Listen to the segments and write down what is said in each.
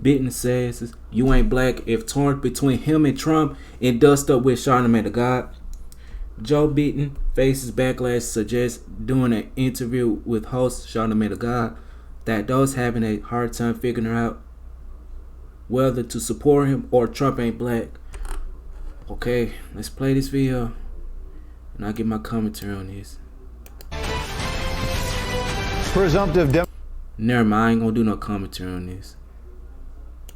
Bitten says, "You ain't black," if torn between him and Trump in Dust Up with Charlamagne the God. Joe Biden faces backlash, suggests doing an interview with host Charlamagne the God that those having a hard time figuring out whether to support him or Trump ain't black. Okay, let's play this video and I'll get my commentary on this. Presumptive Never mind, I ain't gonna do no commentary on this.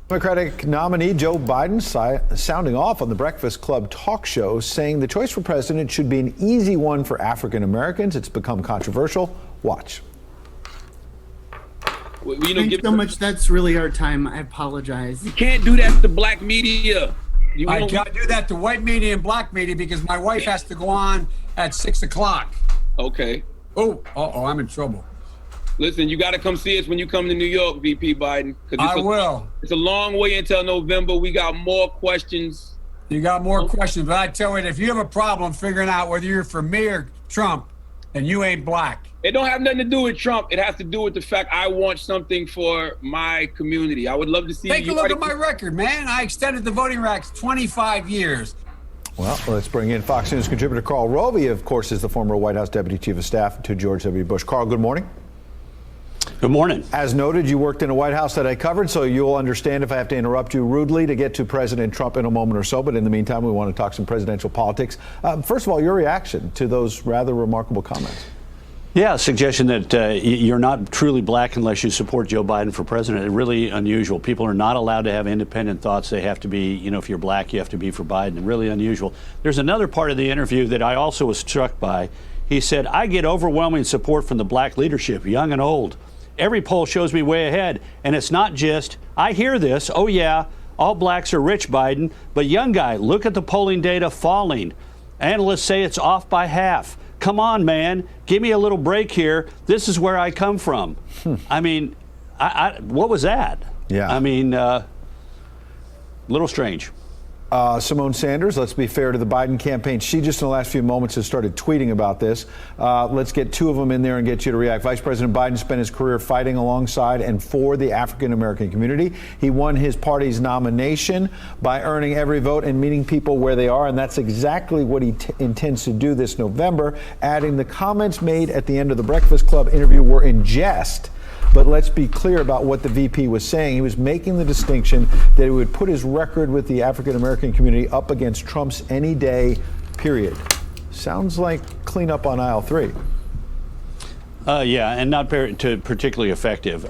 Democratic nominee Joe Biden sounding off on the Breakfast Club talk show, saying the choice for president should be an easy one for African Americans. It's become controversial. Watch. Thanks so much. That's really our time. I apologize. You can't do that to black media. I can't do that to white media and black media because my wife has to go on at 6 o'clock. Okay. I'm in trouble. Listen, you got to come see us when you come to New York, VP Biden. I will. It's a long way until November. We got more questions. You got more questions, but I tell you, if you have a problem figuring out whether you're for me or Trump, then you ain't black. It don't have nothing to do with Trump. It has to do with the fact I want something for my community. I would love to see. Take a look at my record, man. I extended the voting rights 25 years. Well, let's bring in Fox News contributor Karl Rove. He, of course, is the former White House Deputy Chief of Staff to George W. Bush. Karl, good morning. Good morning. As noted, you worked in a White House that I covered, so you'll understand if I have to interrupt you rudely to get to President Trump in a moment or so. But in the meantime, we want to talk some presidential politics. First of all, your reaction to those rather remarkable comments. Yeah, a suggestion that you're not truly black unless you support Joe Biden for president. Really unusual. People are not allowed to have independent thoughts. They have to be, if you're black, you have to be for Biden. Really unusual. There's another part of the interview that I also was struck by. He said, "I get overwhelming support from the black leadership, young and old. Every poll shows me way ahead, and it's not just, I hear this, oh yeah, all blacks are rich, Biden, but young guy, look at the polling data falling. Analysts say it's off by half. Come on, man, give me a little break here. This is where I come from." I mean, what was that? Yeah. I mean, little strange. Simone Sanders, let's be fair to the Biden campaign. She just in the last few moments has started tweeting about this. Let's get two of them in there and get you to react. Vice President Biden spent his career fighting alongside and for the African American community. He won his party's nomination by earning every vote and meeting people where they are, and that's exactly what he intends to do this November, adding the comments made at the end of the Breakfast Club interview were in jest. But let's be clear about what the VP was saying. He was making the distinction that he would put his record with the African American community up against Trump's any day, period. Sounds like cleanup on aisle 3. Yeah, and not particularly effective.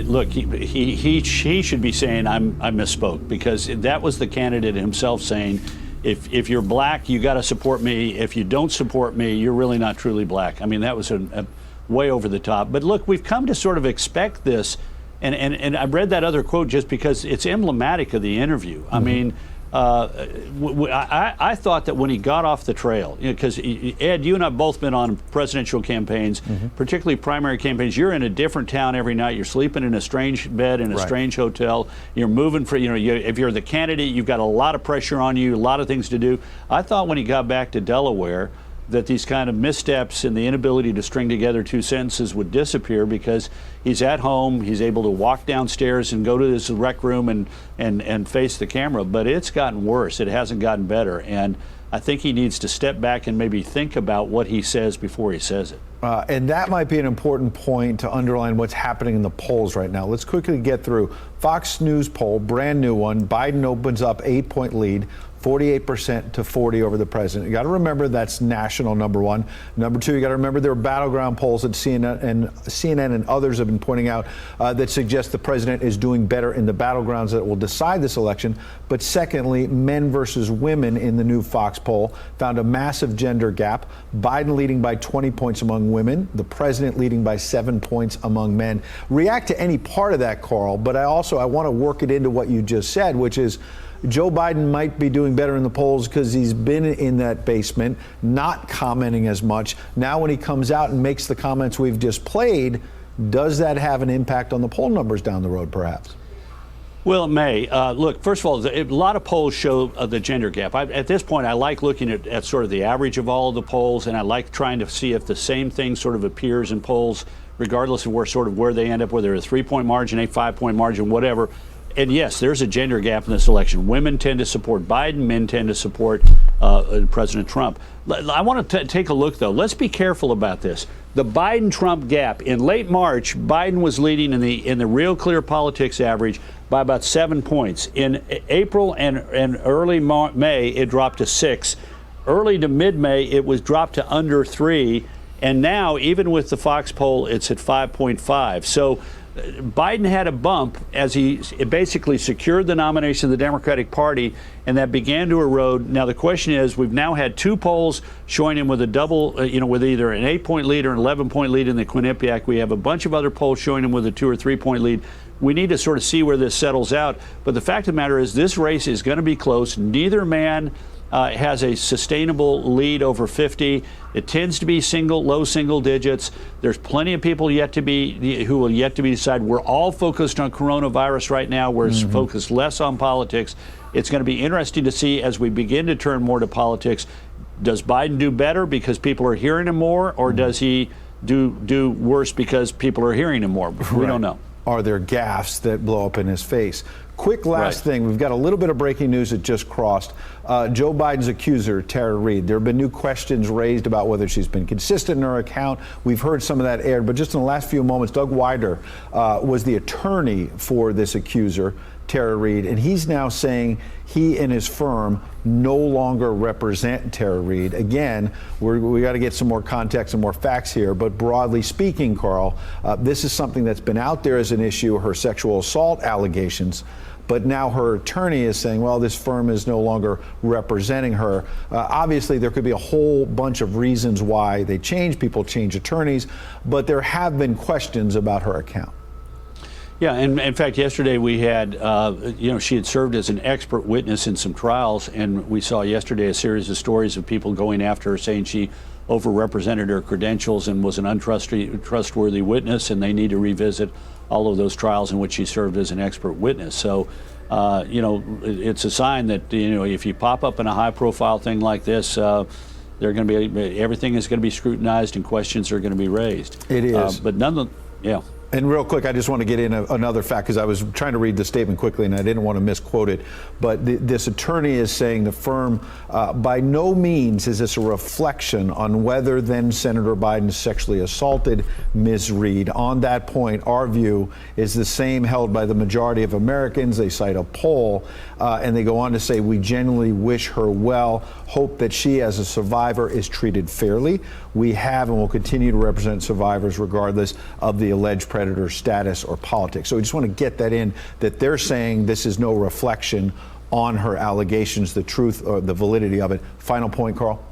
Look, he should be saying I misspoke, because that was the candidate himself saying, if you're black, you got to support me. If you don't support me, you're really not truly black. I mean, that was a way over the top. But look, we've come to sort of expect this, and I read that other quote just because it's emblematic of the interview. I mean, I thought that when he got off the trail, because Ed, you and I have both been on presidential campaigns, particularly primary campaigns. You're in a different town every night. You're sleeping in a strange bed in a strange hotel. You're moving for, if you're the candidate, you've got a lot of pressure on you, a lot of things to do. I thought when he got back to Delaware that these kind of missteps and the inability to string together two sentences would disappear, because he's at home, he's able to walk downstairs and go to this rec room and face the camera. But it's gotten worse. It hasn't gotten better. And I think he needs to step back and maybe think about what he says before he says it. And that might be an important point to underline what's happening in the polls right now. Let's quickly get through. Fox News poll, brand new one. Biden opens up 8-point lead. 48% to 40 over the president. You got to remember that's national, number one. Number two, you got to remember there are battleground polls that CNN and others have been pointing out that suggest the president is doing better in the battlegrounds that will decide this election. But secondly, men versus women in the new Fox poll found a massive gender gap. Biden leading by 20 points among women, the president leading by 7 points among men. React to any part of that, Karl, but I want to work it into what you just said, which is Joe Biden might be doing better in the polls because he's been in that basement, not commenting as much. Now when he comes out and makes the comments we've just played, does that have an impact on the poll numbers down the road, perhaps? Well, it may. Look, first of all, a lot of polls show the gender gap. At this point, I like looking at sort of the average of all of the polls, and I like trying to see if the same thing sort of appears in polls, regardless of where they end up, whether a 3-point margin, a 5-point margin, whatever. and yes, there's a gender gap in this election. Women tend to support Biden, men tend to support President Trump. I want to take a look, though. Let's be careful about this. The Biden-Trump gap. In late March, Biden was leading in the Real Clear Politics average by about 7 points. In April and early May, it dropped to 6. Early to mid-May, it was dropped to under 3. And now, even with the Fox poll, it's at 5.5. So Biden had a bump as he basically secured the nomination of the Democratic Party, and that began to erode. Now, the question is, we've now had 2 polls showing him with a double, with either an 8-point lead or an 11-point lead in the Quinnipiac. We have a bunch of other polls showing him with a 2 or 3-point lead. We need to sort of see where this settles out. But the fact of the matter is, this race is going to be close. Neither man has a sustainable lead over 50. It tends to be low single digits. There's plenty of people who will yet to be decided. We're all focused on coronavirus right now. We're focused less on politics. It's going to be interesting to see as we begin to turn more to politics. Does Biden do better because people are hearing him more, or does he do worse because people are hearing him more? We don't know. Are there gaffes that blow up in his face? Quick last thing. We've got a little bit of breaking news that just crossed. Joe Biden's accuser, Tara Reade. There have been new questions raised about whether she's been consistent in her account. We've heard some of that aired, but just in the last few moments, Doug Weider was the attorney for this accuser, Tara Reade, and he's now saying he and his firm no longer represent Tara Reade. Again, we got to get some more context and more facts here, but broadly speaking, Carl, this is something that's been out there as an issue, her sexual assault allegations, but now her attorney is saying, well, this firm is no longer representing her. Obviously, there could be a whole bunch of reasons why they change. People change attorneys, but there have been questions about her account. Yeah, and in fact, yesterday we had, she had served as an expert witness in some trials, and we saw yesterday a series of stories of people going after her saying she overrepresented her credentials and was an untrustworthy witness, and they need to revisit all of those trials in which she served as an expert witness. So, it's a sign that, if you pop up in a high-profile thing like this, everything is going to be scrutinized and questions are going to be raised. It is. But yeah. And real quick, I just want to get in another fact, because I was trying to read the statement quickly and I didn't want to misquote it. But this attorney is saying the firm, by no means is this a reflection on whether then Senator Biden sexually assaulted Ms. Reade. On that point, our view is the same held by the majority of Americans. They cite a poll, and they go on to say, we genuinely wish her well, hope that she as a survivor is treated fairly. We have and will continue to represent survivors regardless of the alleged predator status or politics. So we just want to get that in, that they're saying this is no reflection on her allegations, the truth or the validity of it. Final point, Carl?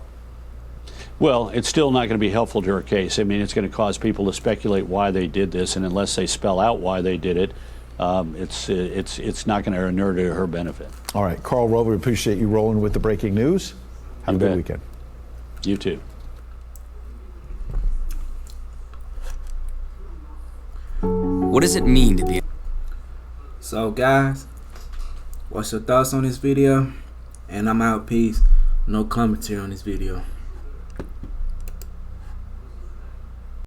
Well, it's still not going to be helpful to her case. I mean, it's going to cause people to speculate why they did this, and unless they spell out why they did it, it's not going to inure to her benefit. All right, Carl Rover, we appreciate you rolling with the breaking news. Have a good weekend. You too. What does it mean to be? So guys, what's your thoughts on this video? And I'm out. Peace. No commentary on this video.